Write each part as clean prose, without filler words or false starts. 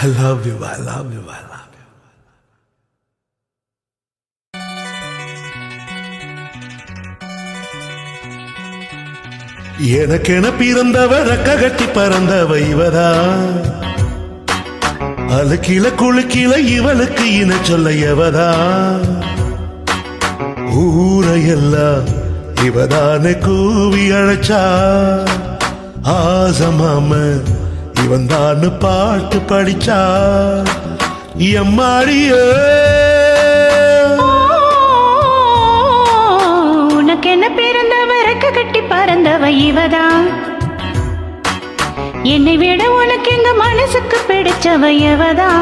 I love you, I love you, I love you. எனக்கென பிறந்தவ ரெக்க கட்டி பறந்தவ இவதா, அழுக்கில குழுக்கில இவளுக்கு இன சொல்ல எவதா, ஊரையெல்லாம் இவதானே கூவி அழைச்சா, ஆசமாம இவன் தான் பாட்டு படிச்சா, எம்மாடியே உனக்கென்ன பிறந்தவ ரெக்க கட்டி பறந்தவ இவதா, என்னை விட உனக்கு எங்க மனசுக்கு பிடிச்சவ எவதா.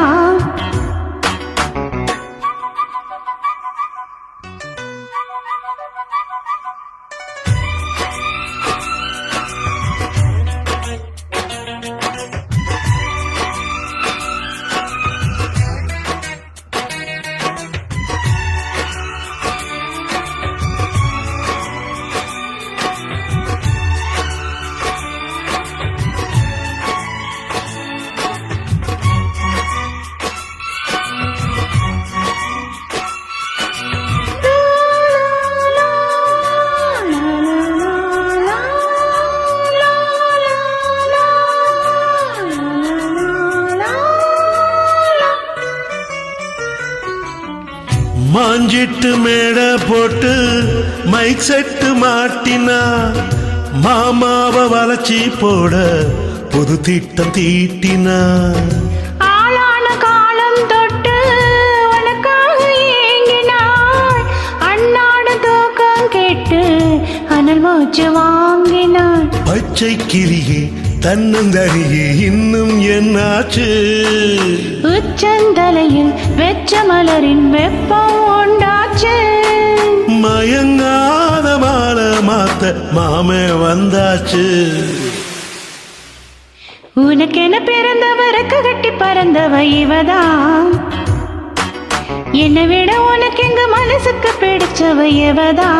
மாஞ்சிட்டு மேட போட்டு மைக் செட்டு மாட்டினா, மாமாவ வளச்சி போட புது திட்டம் தீட்டினா, ஆளான காலம் தொட்டு உனக்காக ஏங்கினாய், அண்ணாட தூக்கம் கேட்டு அனல் மூச்சு வாங்கினாய். பச்சை கிளியே தன்னந்தனியே இன்னும் என்னாச்சு, உச்சந்தலையில் வெச்ச மலரின் வெப்பம் உண்டாச்சு, மயங்காத மாலை மாத்த மாமே வந்தாச்சு. உனக்கென பிறந்தவ ரெக்க கட்டி பறந்தவ இவதா, என்னை விட உனக்கு எங்க மனசுக்கு பிடிச்சவ எவதா.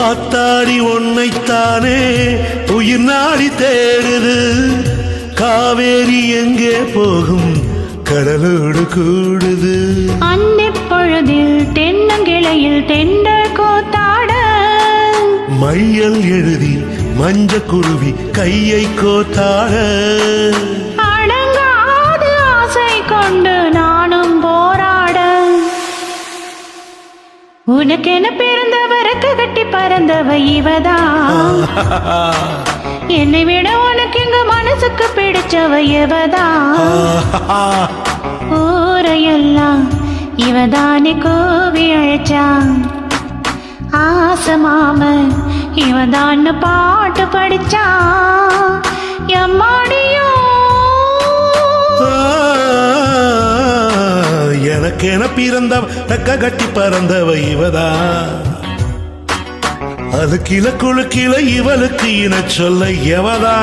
ஆத்தாடி ஒன்னைத்தானே உயிர் நாடி தேடுது, காவேரி எங்கே போகும் கடலோடு கூடுது. அந்தி பொழுதில் தென்னங்கிளையில் தெண்டல் கோத்தாட, மையல் எழுதி மஞ்ச குருவி கையை கோத்தாட, அடங்காத ஆசை கொண்டு நானும் போராட. உனக்கென பிறந்தவ ரெக்க கட்டி பறந்தவ இவதா, என்னை விட உனக்கு எங்க மனசுக்கு பிடிச்சவ எவதா. ஊரையெல்லாம் இவதானே கூவி அழைச்சா, ஆசமாம இவதான் பாட்டு படிச்சா, எம்மாடியோ எனக்கென பிறந்தவ ரெக்க கட்டி பறந்தவ இவதா, அழுக்கில குழுக்கில இவளுக்கு இன சொல்ல எவதா.